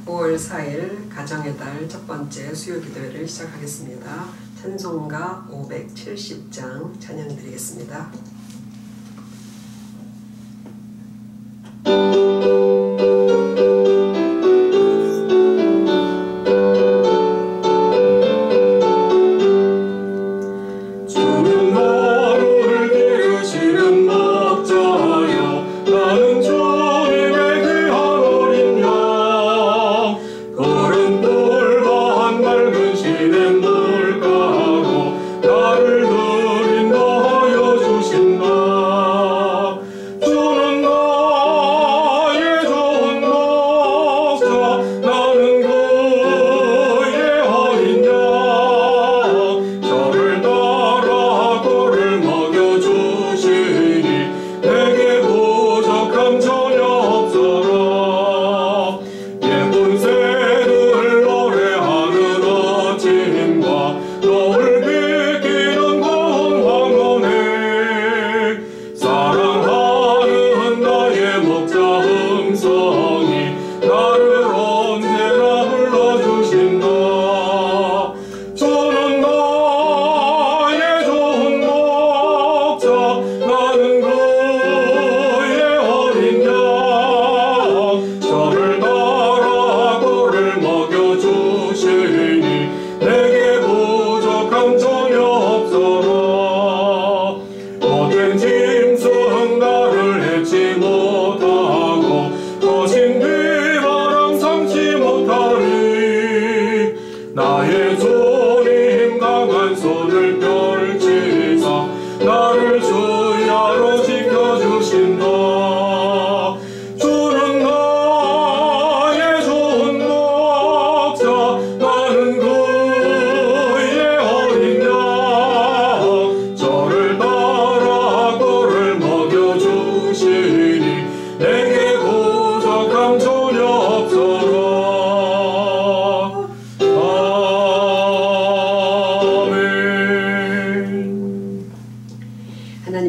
5월 4일 가정의 달 첫 번째 수요 기도회를 시작하겠습니다. 찬송가 570장 찬양 드리겠습니다.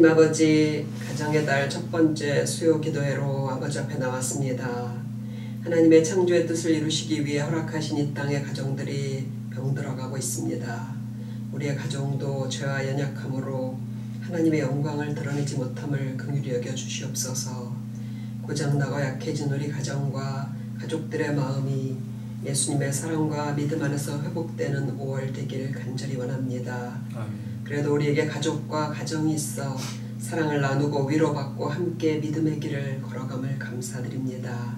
하나님 아버지, 가정의 달 첫 번째 수요 기도회로 아버지 앞에 나왔습니다. 하나님의 창조의 뜻을 이루시기 위해 허락하신 이 땅의 가정들이 병들어가고 있습니다. 우리의 가정도 죄와 연약함으로 하나님의 영광을 드러내지 못함을 긍휼히 여겨 주시옵소서. 고장나고 약해진 우리 가정과 가족들의 마음이 예수님의 사랑과 믿음 안에서 회복되는 5월 되기를 간절히 원합니다. 아멘. 그래도 우리에게 가족과 가정이 있어 사랑을 나누고 위로받고 함께 믿음의 길을 걸어감을 감사드립니다.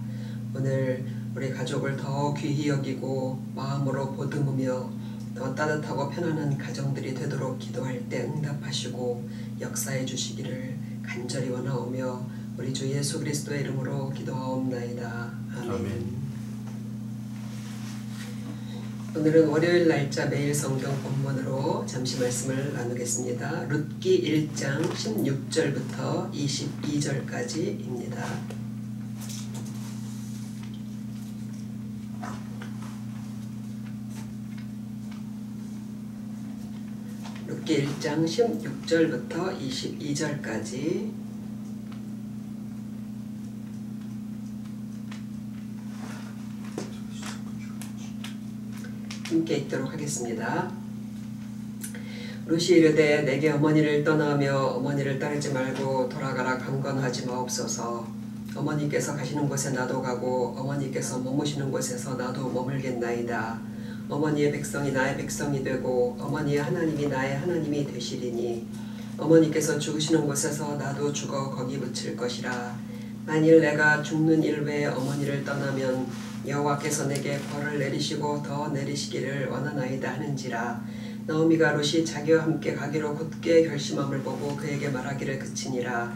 오늘 우리 가족을 더 귀히 여기고 마음으로 보듬으며 더 따뜻하고 편안한 가정들이 되도록 기도할 때 응답하시고 역사해 주시기를 간절히 원하오며 우리 주 예수 그리스도의 이름으로 기도하옵나이다. 아멘. 오늘은 월요일 날짜 매일 성경 본문으로 잠시 말씀을 나누겠습니다. 룻기 1장 16절부터 22절까지입니다. 룻기 1장 16절부터 22절까지 함께 읽도록 하겠습니다. 룻이 이르되 내게 어머니를 떠나며 어머니를 따르지 말고 돌아가라 강건하지 마옵소서. 어머니께서 가시는 곳에 나도 가고 어머니께서 머무시는 곳에서 나도 머물겠나이다. 어머니의 백성이 나의 백성이 되고 어머니의 하나님이 나의 하나님이 되시리니 어머니께서 죽으시는 곳에서 나도 죽어 거기 묻힐 것이라. 만일 내가 죽는 일 외에 어머니를 떠나면 여호와께서 내게 벌을 내리시고 더 내리시기를 원하나이다 하는지라. 나오미가 룻이 자기와 함께 가기로 굳게 결심함을 보고 그에게 말하기를 그치니라.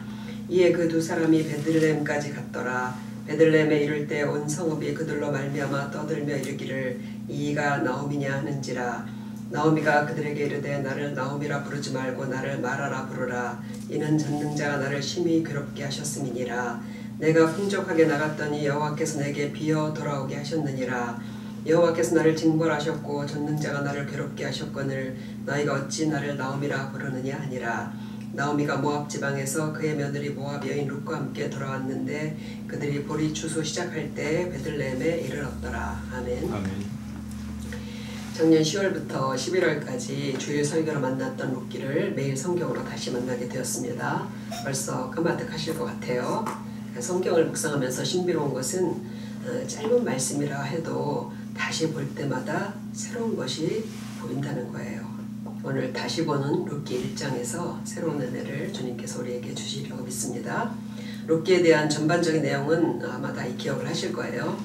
이에 그 두 사람이 베들레헴까지 갔더라. 베들레헴에 이를 때 온 성읍이 그들로 말미암아 떠들며 이르기를 이가 나오미냐 하는지라. 나오미가 그들에게 이르되 나를 나오미라 부르지 말고 나를 마라라 부르라. 이는 전능자가 나를 심히 괴롭게 하셨음이니라. 내가 풍족하게 나갔더니 여호와께서 내게 비어 돌아오게 하셨느니라. 여호와께서 나를 징벌하셨고 전능자가 나를 괴롭게 하셨거늘 너희가 어찌 나를 나오미라 부르느냐 하니라. 나오미가 모압 지방에서 그의 며느리 모압 여인 룻과 함께 돌아왔는데 그들이 보리 추수 시작할 때 베들레헴에 이르렀더라. 아멘. 아멘. 작년 10월부터 11월까지 주일 설교로 만났던 룻기를 매일 성경으로 다시 만나게 되었습니다. 벌써 까마득하실 것 같아요. 성경을 묵상하면서 신비로운 것은 짧은 말씀이라 해도 다시 볼 때마다 새로운 것이 보인다는 거예요. 오늘 다시 보는 룻기 1장에서 새로운 은혜를 주님께서 우리에게 주시려고 믿습니다. 룻기에 대한 전반적인 내용은 아마 다 기억을 하실 거예요.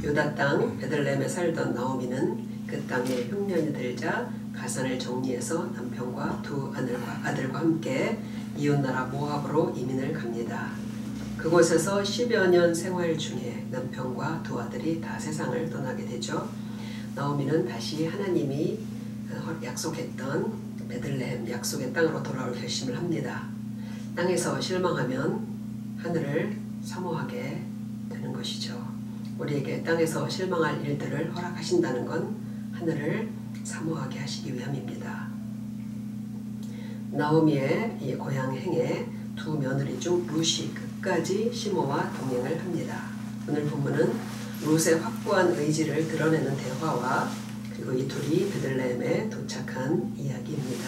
유다 땅 베들레헴에 살던 나오미는 그 땅에 흉년이 들자 가산을 정리해서 남편과 두 아들과 함께 이웃나라 모압으로 이민을 갑니다. 그곳에서 10여 년 생활 중에 남편과 두 아들이 다 세상을 떠나게 되죠. 나오미는 다시 하나님이 약속했던 베들레헴 약속의 땅으로 돌아올 결심을 합니다. 땅에서 실망하면 하늘을 사모하게 되는 것이죠. 우리에게 땅에서 실망할 일들을 허락하신다는 건 하늘을 사모하게 하시기 위함입니다. 나오미의 이 고향 행에 두 며느리 중 룻이 끝까지 시모와 동행을 합니다. 오늘 본문은 룻의 확고한 의지를 드러내는 대화와 그리고 이 둘이 베들레헴에 도착한 이야기입니다.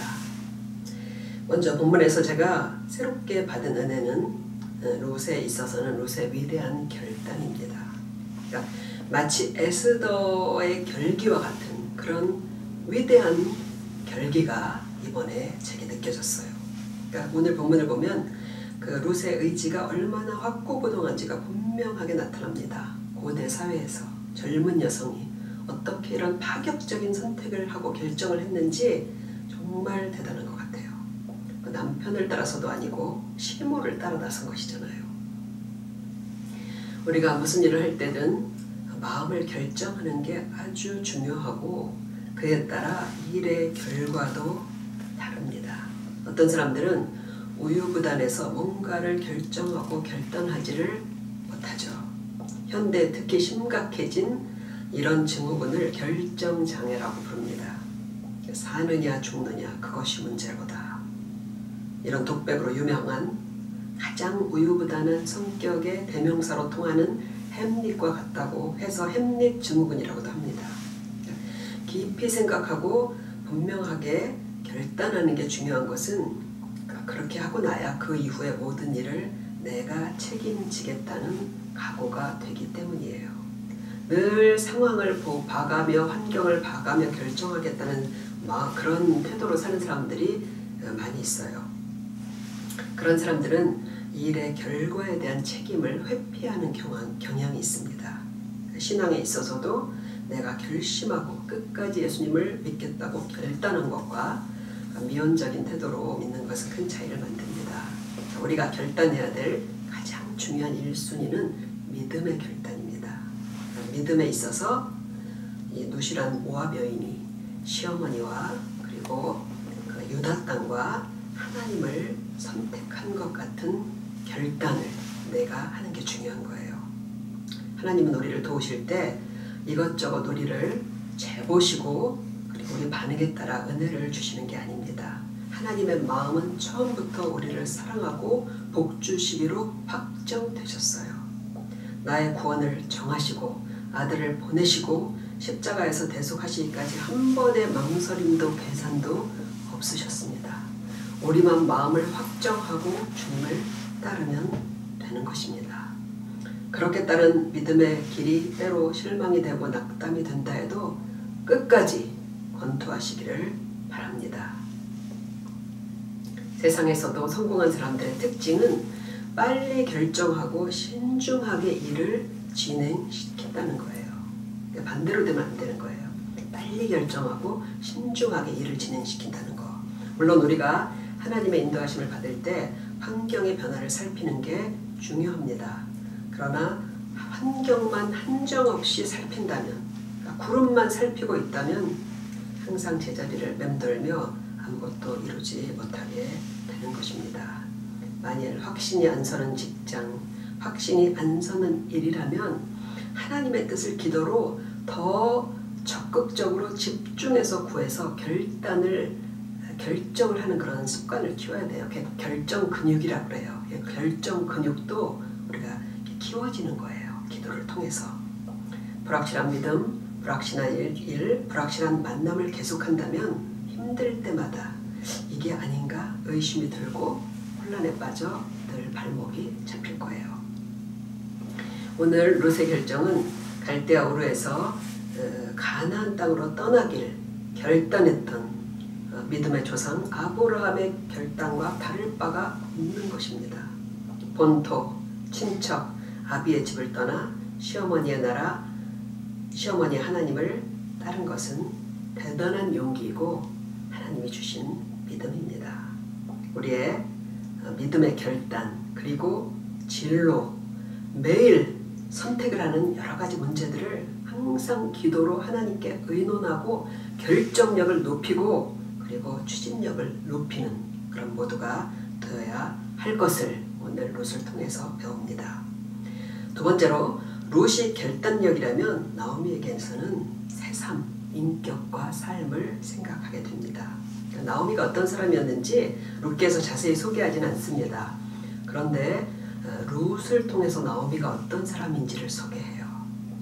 먼저 본문에서 제가 새롭게 받은 은혜는 룻에 있어서는 룻의 위대한 결단입니다. 그러니까 마치 에스더의 결기와 같은 그런 위대한 결기가 이번에 제게 느껴졌어요. 그러니까 오늘 본문을 보면 그 룻의 의지가 얼마나 확고부동한지가 분명하게 나타납니다. 고대 사회에서 젊은 여성이 어떻게 이런 파격적인 선택을 하고 결정을 했는지 정말 대단한 것 같아요. 남편을 따라서도 아니고 시모를 따라 나선 것이잖아요. 우리가 무슨 일을 할 때든 마음을 결정하는 게 아주 중요하고 그에 따라 일의 결과도 다릅니다. 어떤 사람들은 우유부단해서 뭔가를 결정하고 결단하지를 못하죠. 현대 특히 심각해진 이런 증후군을 결정장애라고 부릅니다. 사느냐 죽느냐 그것이 문제보다 이런 독백으로 유명한 가장 우유부단한 성격의 대명사로 통하는 햄릿과 같다고 해서 햄릿 증후군이라고도 합니다. 깊이 생각하고 분명하게 결단하는 게 중요한 것은 그렇게 하고 나야 그 이후의 모든 일을 내가 책임지겠다는 각오가 되기 때문이에요. 늘 상황을 봐가며 환경을 봐가며 결정하겠다는 그런 태도로 사는 사람들이 많이 있어요. 그런 사람들은 일의 결과에 대한 책임을 회피하는 경향이 있습니다. 신앙에 있어서도 내가 결심하고 끝까지 예수님을 믿겠다고 결단한 것과 미온적인 태도로 믿는 것은 큰 차이를 만듭니다. 우리가 결단해야 될 가장 중요한 1순위는 믿음의 결단입니다. 믿음에 있어서 이 룻이란 모압 여인이 시어머니와 그리고 그 유다 땅과 하나님을 선택한 것 같은 결단을 내가 하는 게 중요한 거예요. 하나님은 우리를 도우실 때 이것저것 우리를 재보시고 그리고 우리 반응에 따라 은혜를 주시는 게 아닙니다. 하나님의 마음은 처음부터 우리를 사랑하고 복 주시기로 확정되셨어요. 나의 구원을 정하시고 아들을 보내시고 십자가에서 대속하시기까지 한 번의 망설임도 계산도 없으셨습니다. 우리만 마음을 확정하고 주님을 따르면 되는 것입니다. 그렇게 따른 믿음의 길이 때로 실망이 되고 낙담이 된다 해도 끝까지 권투하시기를 바랍니다. 세상에서도 성공한 사람들의 특징은 빨리 결정하고 신중하게 일을 진행시킨다는 거예요. 반대로 되면 안 되는 거예요. 빨리 결정하고 신중하게 일을 진행시킨다는 거. 물론 우리가 하나님의 인도하심을 받을 때 환경의 변화를 살피는 게 중요합니다. 그러나 환경만 한정없이 살핀다면, 그러니까 구름만 살피고 있다면 항상 제자리를 맴돌며 아무것도 이루지 못하게 되는 것입니다. 만일 확신이 안 서는 직장, 확신이 안 서는 일이라면 하나님의 뜻을 기도로 결정을 하는 그런 습관을 키워야 돼요. 결정 근육이라고 그래요. 결정 근육도 우리가 키워지는 거예요. 기도를 통해서. 불확실한 믿음, 불확실한 일, 불확실한 만남을 계속한다면 힘들 때마다 이게 아닌가 의심이 들고 혼란에 빠져 늘 발목이 잡힐 거예요. 오늘 롯의 결정은 갈대아 우르에서 가나안 땅으로 떠나길 결단했던 믿음의 조상 아브라함의 결단과 다를 바가 없는 것입니다. 본토, 친척, 아비의 집을 떠나 시어머니의 나라, 시어머니 하나님을 따른 것은 대단한 용기이고 하나님이 주신 믿음입니다. 우리의 믿음의 결단 그리고 진로, 매일 선택을 하는 여러 가지 문제들을 항상 기도로 하나님께 의논하고 결정력을 높이고 그리고 추진력을 높이는 그런 모두가 되어야 할 것을 오늘 롯을 통해서 배웁니다. 두 번째로 롯이 결단력이라면 나오미에게서는 새삼 인격과 삶을 생각하게 됩니다. 나오미가 어떤 사람이었는지 롯께서 자세히 소개하지는 않습니다. 그런데 롯을 통해서 나오미가 어떤 사람인지를 소개해요.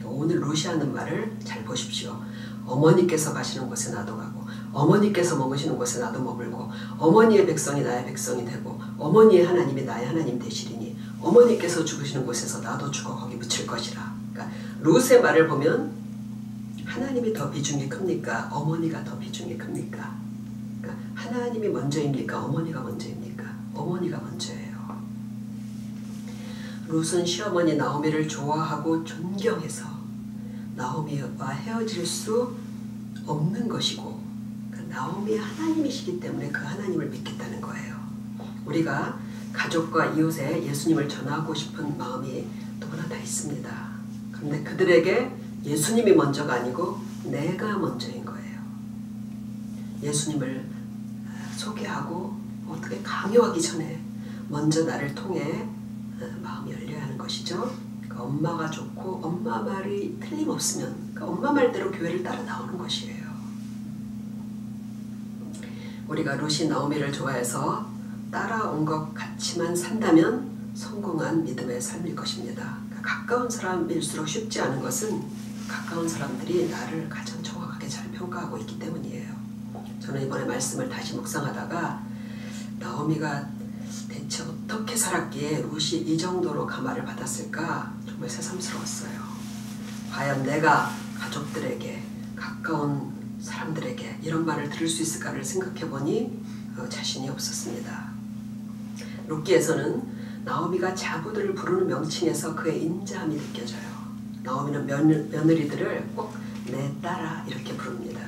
오늘 롯이 하는 말을 잘 보십시오. 어머니께서 가시는 곳에 나도 가고 어머니께서 머무시는 곳에 나도 머물고 어머니의 백성이 나의 백성이 되고 어머니의 하나님이 나의 하나님 되시리니 어머니께서 죽으시는 곳에서 나도 죽어 거기 묻힐 것이라. 그러니까 롯의 말을 보면 하나님이 더 비중이 큽니까? 어머니가 더 비중이 큽니까? 그러니까 하나님이 먼저입니까? 어머니가 먼저입니까? 어머니가 먼저예요. 롯은 시어머니 나오미를 좋아하고 존경해서 나오미와 헤어질 수 없는 것이고 나오미의 하나님이시기 때문에 그 하나님을 믿겠다는 거예요. 우리가 가족과 이웃에 예수님을 전하고 싶은 마음이 누구나 다 있습니다. 그런데 그들에게 예수님이 먼저가 아니고 내가 먼저인 거예요. 예수님을 소개하고 어떻게 강요하기 전에 먼저 나를 통해 마음이 열려야 하는 것이죠. 그 엄마가 좋고 엄마 말이 틀림없으면 그 엄마 말대로 교회를 따라 나오는 것이에요. 우리가 롯이 나오미를 좋아해서 따라온 것 같이만 산다면 성공한 믿음의 삶일 것입니다. 가까운 사람일수록 쉽지 않은 것은 가까운 사람들이 나를 가장 정확하게 잘 평가하고 있기 때문이에요. 저는 이번에 말씀을 다시 묵상하다가 나오미가 대체 어떻게 살았기에 롯이 이 정도로 감화를 받았을까 정말 새삼스러웠어요. 과연 내가 가족들에게 가까운 사람들에게 이런 말을 들을 수 있을까를 생각해보니 자신이 없었습니다. 롯기에서는 나오미가 자부들을 부르는 명칭에서 그의 인자함이 느껴져요. 나오미는 며느리들을 꼭 내 딸아 이렇게 부릅니다.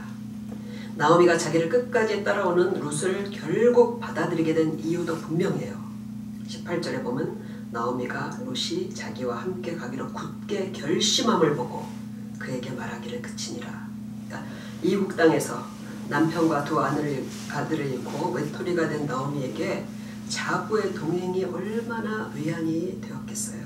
나오미가 자기를 끝까지 따라오는 롯을 결국 받아들이게 된 이유도 분명해요. 18절에 보면 나오미가 롯이 자기와 함께 가기로 굳게 결심함을 보고 그에게 말하기를 그치니라. 그러니까 이국 땅에서 남편과 두 아들을 잃고 외톨이가 된 나오미에게 자부의 동행이 얼마나 위안이 되었겠어요.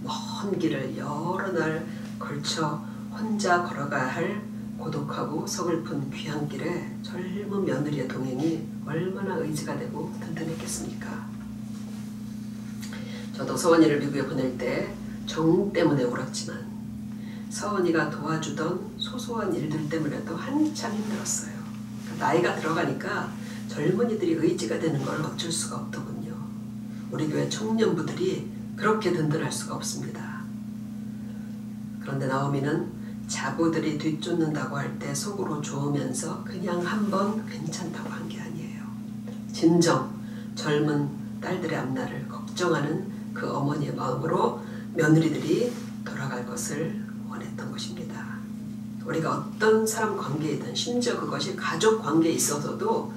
먼 길을 여러 날 걸쳐 혼자 걸어가야 할 고독하고 서글픈 귀한 길에 젊은 며느리의 동행이 얼마나 의지가 되고 든든했겠습니까? 저도 서원이를 미국에 보낼 때 정 때문에 울었지만 서원이가 도와주던 소소한 일들 때문에도 한참 힘들었어요. 나이가 들어가니까 젊은이들이 의지가 되는 걸 어쩔 수가 없더군요. 우리 교회 청년부들이 그렇게 든든할 수가 없습니다. 그런데 나오미는 자부들이 뒤쫓는다고 할 때 속으로 좋으면서 그냥 한번 괜찮다고 한 게 아니에요. 진정 젊은 딸들의 앞날을 걱정하는 그 어머니의 마음으로 며느리들이 돌아갈 것을 원했던 것입니다. 우리가 어떤 사람 관계이든 심지어 그것이 가족 관계에 있어서도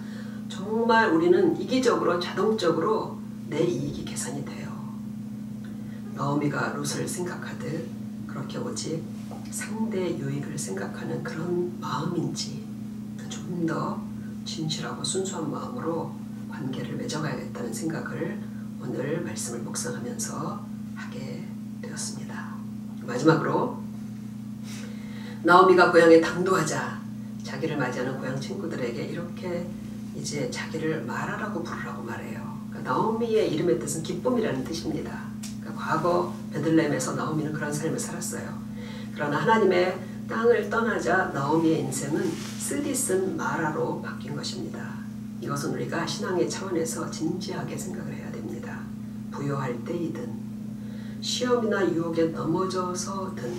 정말 우리는 이기적으로 자동적으로 내 이익이 계산이 돼요. 나오미가 롯을 생각하듯 그렇게 오직 상대의 유익을 생각하는 그런 마음인지 좀 더 진실하고 순수한 마음으로 관계를 맺어가야겠다는 생각을 오늘 말씀을 묵상하면서 하게 되었습니다. 마지막으로 나오미가 고향에 당도하자 자기를 맞이하는 고향 친구들에게 이렇게 이제 자기를 마라라고 부르라고 말해요. 그러니까 나오미의 이름의 뜻은 기쁨이라는 뜻입니다. 그러니까 과거 베들레헴에서 나오미는 그런 삶을 살았어요. 그러나 하나님의 땅을 떠나자 나오미의 인생은 쓰디쓴 마라로 바뀐 것입니다. 이것은 우리가 신앙의 차원에서 진지하게 생각을 해야 됩니다. 부요할 때이든 시험이나 유혹에 넘어져서든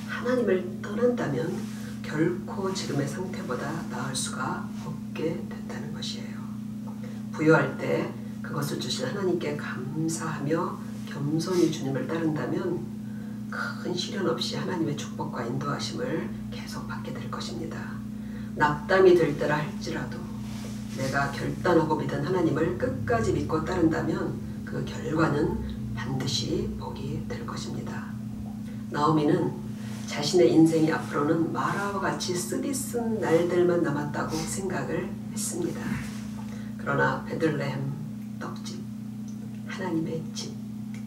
하나님을 떠난다면 결코 지금의 상태보다 나을 수가 없게 된다는 것이에요. 부요할 때 그것을 주신 하나님께 감사하며 겸손히 주님을 따른다면 큰 시련 없이 하나님의 축복과 인도하심을 계속 받게 될 것입니다. 낙담이 될 때라 할지라도 내가 결단하고 믿은 하나님을 끝까지 믿고 따른다면 그 결과는 반드시 복이 될 것입니다. 나오미는 자신의 인생이 앞으로는 마라와 같이 쓰디쓴 날들만 남았다고 생각을 했습니다. 그러나 베들레헴 떡집, 하나님의 집,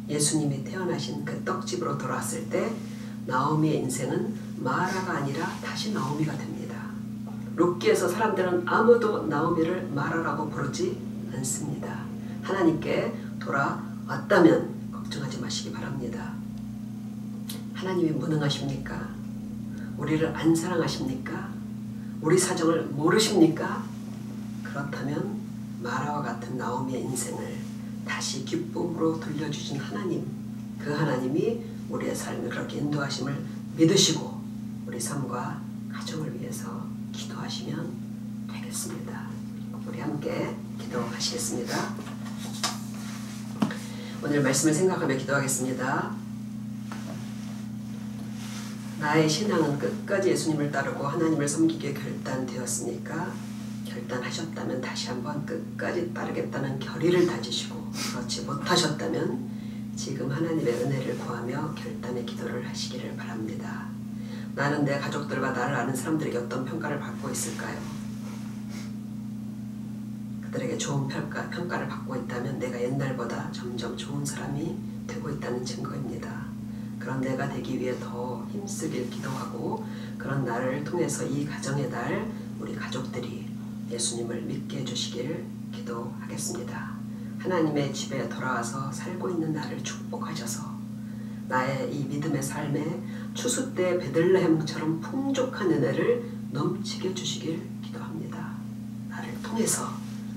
예수님이 태어나신 그 떡집으로 돌아왔을 때 나오미의 인생은 마라가 아니라 다시 나오미가 됩니다. 룻기에서 사람들은 아무도 나오미를 마라라고 부르지 않습니다. 하나님께 돌아왔다면 걱정하지 마시기 바랍니다. 하나님이 무능하십니까? 우리를 안 사랑하십니까? 우리 사정을 모르십니까? 그렇다면 마라와 같은 나오미의 인생을 다시 기쁨으로 돌려주신 하나님, 그 하나님이 우리의 삶을 그렇게 인도하심을 믿으시고 우리 삶과 가정을 위해서 기도하시면 되겠습니다. 우리 함께 기도하시겠습니다. 오늘 말씀을 생각하며 기도하겠습니다. 나의 신앙은 끝까지 예수님을 따르고 하나님을 섬기기에 결단되었으니까 결단하셨다면 다시 한번 끝까지 따르겠다는 결의를 다지시고 그렇지 못하셨다면 지금 하나님의 은혜를 구하며 결단의 기도를 하시기를 바랍니다. 나는 내 가족들과 나를 아는 사람들에게 어떤 평가를 받고 있을까요? 그들에게 좋은 평가를 받고 있다면 내가 옛날보다 점점 좋은 사람이 되고 있다는 증거입니다. 그런 내가 되기 위해 더 힘쓰길 기도하고 그런 나를 통해서 이 가정의 날 우리 가족들이 예수님을 믿게 해주시기를 기도하겠습니다. 하나님의 집에 돌아와서 살고 있는 나를 축복하셔서 나의 이 믿음의 삶에 추수 때 베들레헴처럼 풍족한 은혜를 넘치게 주시길 기도합니다. 나를 통해서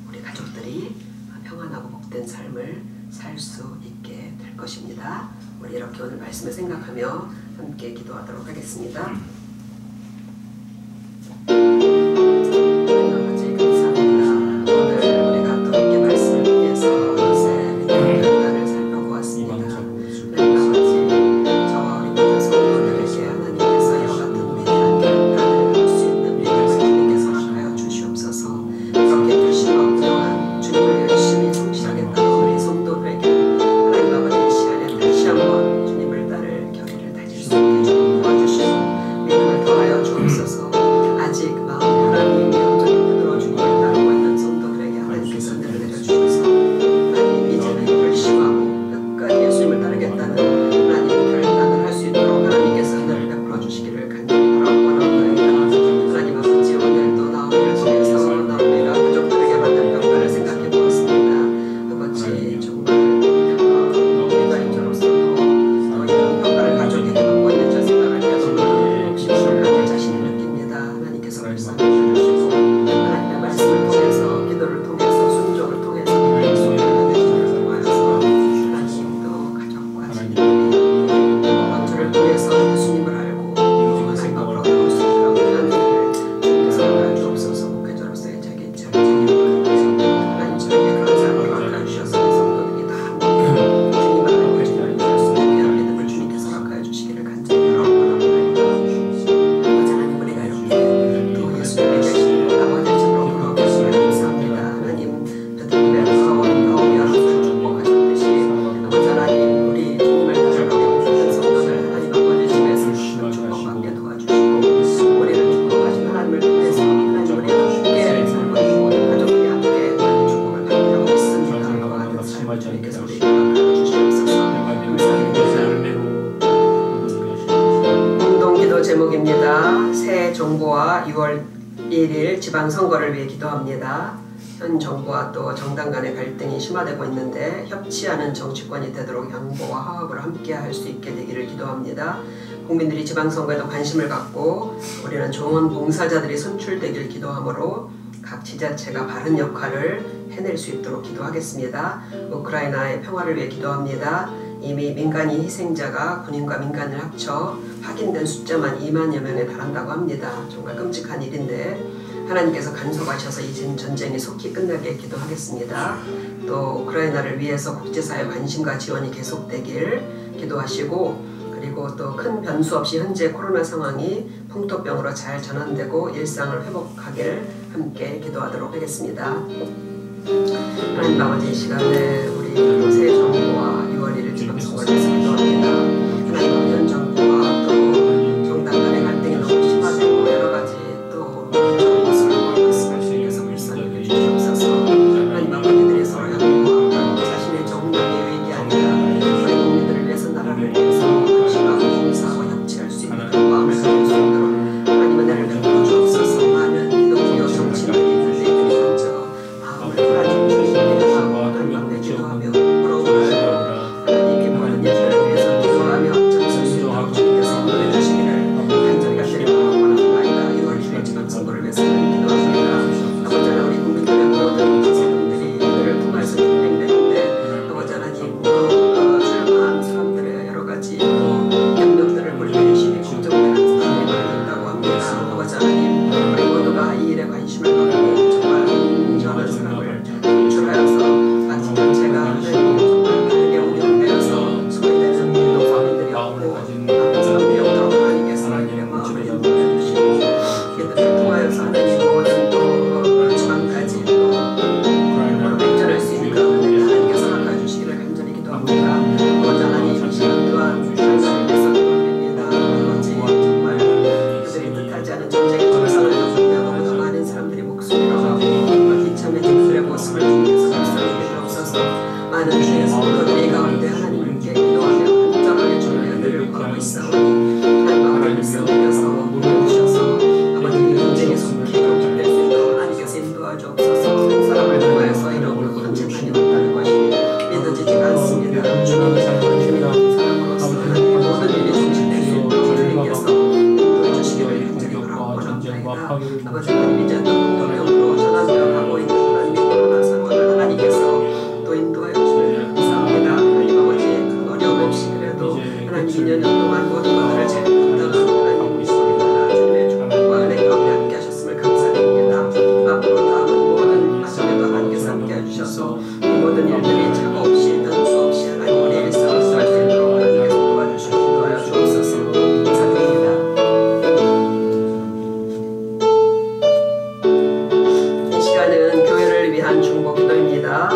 우리 가족들이 평안하고 복된 삶을 살 수 있게 될 것입니다. 우리 이렇게 오늘 말씀을 생각하며 함께 기도하도록 하겠습니다. 제목입니다. 새 정부와 6월 1일 지방선거를 위해 기도합니다. 현 정부와 또 정당 간의 갈등이 심화되고 있는데 협치하는 정치권이 되도록 양보와 화합을 함께 할 수 있게 되기를 기도합니다. 국민들이 지방선거에도 관심을 갖고 우리는 좋은 봉사자들이 선출되길 기도하므로 각 지자체가 바른 역할을 해낼 수 있도록 기도하겠습니다. 우크라이나의 평화를 위해 기도합니다. 이미 민간인 희생자가 군인과 민간을 합쳐 확인된 숫자만 2만여 명에 달한다고 합니다. 정말 끔찍한 일인데 하나님께서 간섭하셔서 이 전쟁이 속히 끝나게 기도하겠습니다. 또 우크라이나를 위해서 국제사회 관심과 지원이 계속되길 기도하시고 그리고 또 큰 변수 없이 현재 코로나 상황이 풍토병으로 잘 전환되고 일상을 회복하길 함께 기도하도록 하겠습니다. 하나님 아버지 이 시간에 우리 새 정부와 6월 1일 지방선거를 위해서 기도합니다. 하나님 현 정부와 또 정당 간의 갈등이 너무 심화되고 여러 가지 또 모습을 보이고 있음을 주님께서 불쌍히 주시옵소서. 하나님 아버지들이 서로 협력하고 자신의 정당의 유익이 아니라 우리 국민들을 위해서 나라를 위해서 심하고 봉사하고 협치할 수 있는 그런 마음을 가질 수 있도록 하나님 은혜를 베풀어 주옵소서. 많은 기독교 정치인들이 군대들이 먼저 마음을 하나님 주님께 향하고 하나님 앞에 기도하며 물어보고 하나님의 모든 일들을 위해서 기도하며 점수 수행하고 주님께서 인도해 주시기를 간절히 원합니다. 6월 1일 지방선거를 위해서 기도합니다. 아버지 하나님 우리 국민들의 모든 세금들이 그들을 통해서 진행되는데 아버지 하나님 출마한 사람들의 여러 가지 경력들을 물려주시니 걱정되는 사람이 많이 있다고 합니다. 아버지 하나님 우리 모두가 이 일에 관심을 갖고 정말 온전한 사람을 출하여서 아직 전체가 하나님 정말 바르게 운영되어서 소외되는 노사민들이 없고 아픈 사람들이 없도록 하나님께서 하나님의 마음을 인도해 주시고 이들을 통하여서 하나님 모든 또 지방까지 또 발전할 수 있는 그런 은혜를 하나님께서 갚아 주시기를 간절히 기도합니다. 아버지 하나님 이 시간 또한 우리나라를 위해서 기도드립니다. 아버지 정말 그들이 뜻하지 않은 전쟁의 정상을 겪으며 너무나 많은 사람들이 목숨을 잃어가고 이참에 그들의 모습을 주님께서 불쌍히 주옵소서. 많은 주의 성도들이 가운데 하나님께 기도하며 간절하게 주님의 은혜를 구하고 있사오니 하나님 아버지 불쌍히 여기서 주셔서 아버지 이 전쟁에 속히 경직될 수 있도록 하나님께서 인도하 주옵소서. 한 사람을 통하여서 이런 큰 재판이 온다는 것이 믿어지지가 않습니다. 주님이 사람으로서 하나님의 모든 일이 중심될 수 있도록 주님께서 인도해 주시기를 간절히 원합니다. 아버지 하나님 이제 또 풍토병으로 전환되어 가고 있는 하나님의 코로나 상황을 하나님께서 또 인도해 주시기를 감사합니다. 하나님 아버지 큰 어려움 없이 그래도 하나님 2년 동안 모든 것들을 잘 감당하는 하나님 우리나라 주님의 축복과 은혜 가운데 함께 하셨음을 감사드립니다. 앞으로 다음은 모든 과정에도 하나님께서 함께 해주셔서 이 모든 일들이 착오 없이 변수 없이 하나님 우리의 일상을 수할 수 있도록 하나님께서 도와주시고 인도하여 주옵소서. 감사드립니다. 이 시간은 교회를 위한 중보 기도입니다.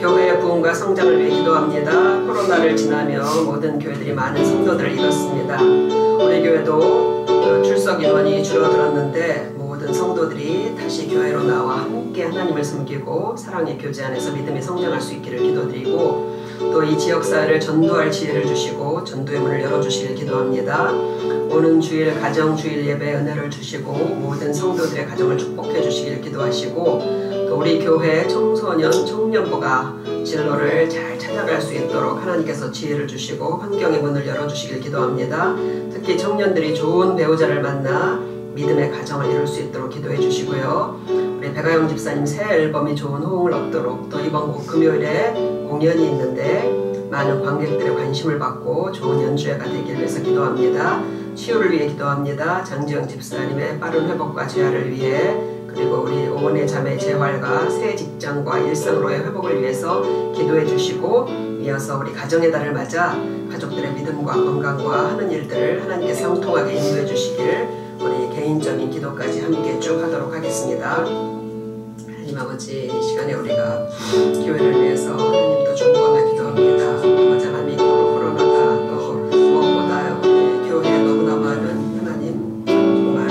교회의 부흥과 성장을 위해 기도합니다. 코로나를 지나며 모든 교회들이 많은 성도들을 잃었습니다. 우리 교회도 출석 인원이 줄어들었는데 모든 성도들이 다시 교회로 나와 함께 하나님을 섬기고 사랑의 교제 안에서 믿음이 성장할 수 있기를 기도드리고 또 이 지역사회를 전도할 지혜를 주시고 전도의 문을 열어주시길 기도합니다. 오는 주일 가정 주일 예배 은혜를 주시고 모든 성도들의 가정을 축복해 주시길 기도하시고 또 우리 교회 청소년 청년부가 진로를 잘 찾아갈 수 있도록 하나님께서 지혜를 주시고 환경의 문을 열어주시길 기도합니다. 특히 청년들이 좋은 배우자를 만나 믿음의 가정을 이룰 수 있도록 기도해 주시고요. 우리 백아영 집사님 새 앨범이 좋은 호응을 얻도록 또 이번 금요일에 공연이 있는데 많은 관객들의 관심을 받고 좋은 연주회가 되길 위해서 기도합니다. 치유를 위해 기도합니다. 장지영 집사님의 빠른 회복과 재활을 위해 그리고 우리 오은의 자매 재활과 새 직장과 일상으로의 회복을 위해서 기도해 주시고 이어서 우리 가정의 달을 맞아 가족들의 믿음과 건강과 하는 일들을 하나님께서 형통하게 인도해 주시기를 우리 개인적인 기도까지 함께 쭉 하도록 하겠습니다. 하나님 아버지 이 시간에 우리가 교회를 위해서 하나님도 중보하며 기도합니다. 아버지 하나님 코로나가 또 무엇보다 우리 교회에 너무나 많은 하나님 정말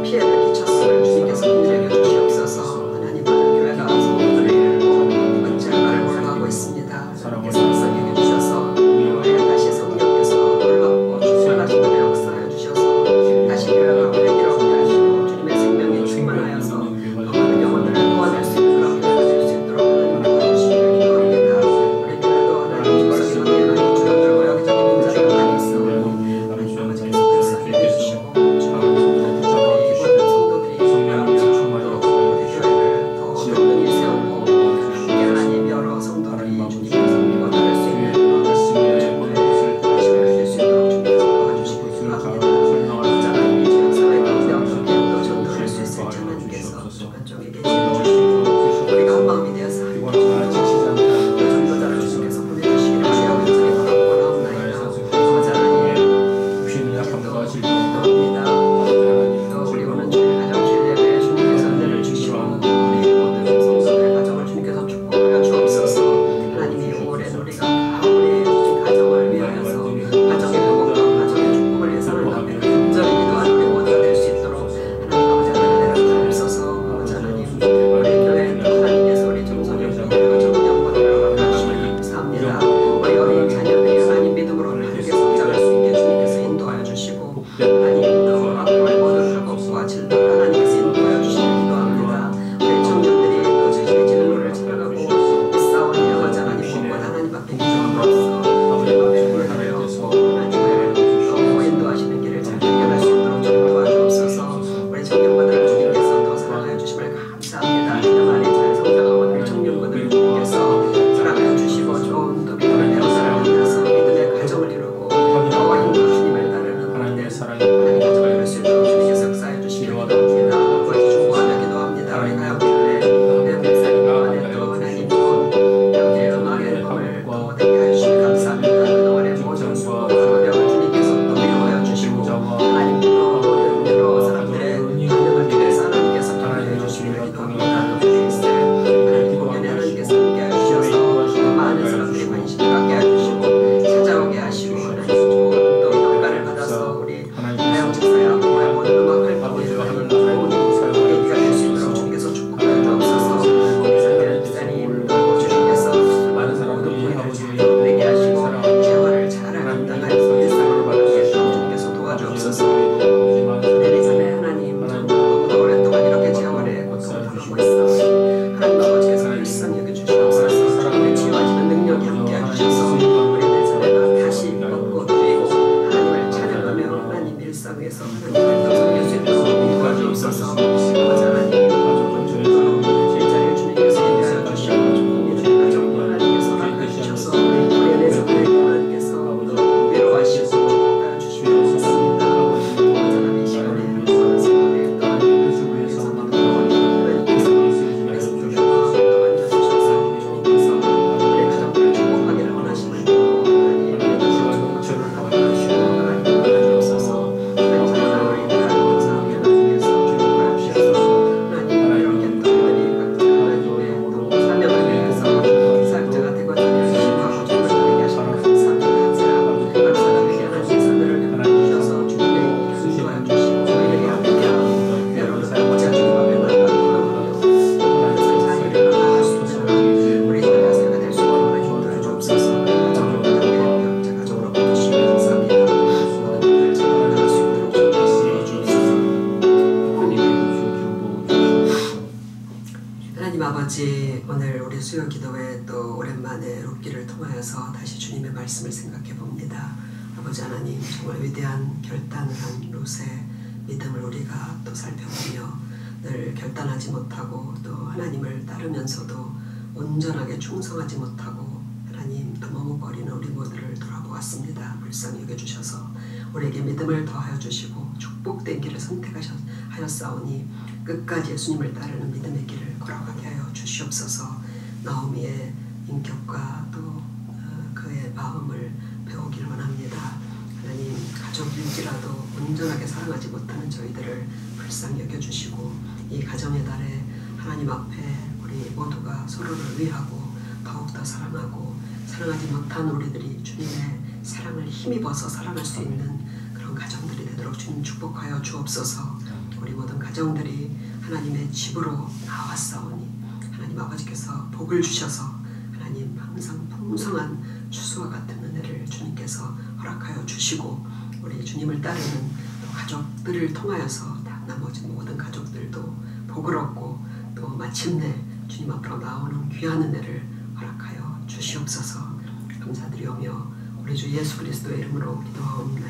피해를 끼쳤음을 주님께서 긍휼히 여겨주시옵소서. 하나님 많은 교회가 성도들을 잃고 어쩔 몰라하고 있습니다. 하나님께서 불쌍히 여겨주셔서 교회에 다시 성령께서 놀랍고 충만하신 은혜 역사하여 주셔서 다시 교회가 회개롭게 하시고 주님의 생명에 충만하여서 더 많은 영혼들을 주옵소서. 내리자매 하나님 너무나 오랫동안 이렇게 재활의 고통을 당하고 있어. 하나님 아버지께서 불쌍히 여겨주시옵소서. 우리 치유하시는 능력이 함께해 주셔서 우리 내자매가 다시 걷고 뛰고 하나님을 찬양하며 하나님 일상 위에서 하나님을 더 섬길 수 있도록 도와주옵소서. 아버지 하나님 일자리를 주님께서 인도하여 주시고 우리는 가정도 하나님께서 허락해 주셔서 우리 내자매에게 하나님께서 위로하시고 하여 주시면 좋겠습니다. 하나님 이 시간에 성도의 또한 우리 성도도 하나님께서 말씀 주시고 또 앉아주셔서 주님께서 우리 가정들을 축복하기를 원하심을 믿고 하나님 아버지, 오늘 우리 수요 기도회 또 오랜만에 룻기를 통하여서 다시 주님의 말씀을 생각해 봅니다. 아버지 하나님, 정말 위대한 결단을 한 룻의 믿음을 우리가 또 살펴보며 늘 결단하지 못하고 또 하나님을 따르면서도 온전하게 충성하지 못하고 하나님 또 머뭇거리는 우리 모두를 돌아보았습니다. 불쌍히 여겨주셔서 우리에게 믿음을 더하여 주시고 축복된 길을 선택하였사오니 끝까지 예수님을 따르는 믿음의 길을 걸어가게 하여 주시옵소서. 나오미의 인격과 또 그의 마음을 배우길 원합니다. 하나님, 가족일지라도 온전하게 사랑하지 못하는 저희들을 불쌍히 여겨주시고 이 가정의 달에 하나님 앞에 우리 모두가 서로를 위하고 더욱더 사랑하고 사랑하지 못한 우리들이 주님의 사랑을 힘입어서 사랑할 수 있는 그런 가정들이 되도록 주님 축복하여 주옵소서. 우리 모든 가정들이 하나님의 집으로 나왔사오니 하나님 아버지께서 복을 주셔서 하나님 항상 풍성한 추수와 같은 은혜를 주님께서 허락하여 주시고 우리 주님을 따르는 또 가족들을 통하여서 나머지 모든 가족들도 복을 얻고 또 마침내 주님 앞으로 나오는 귀한 은혜를 허락하여 주시옵소서. 감사드리오며 우리 주 예수 그리스도의 이름으로 기도하옵나이다.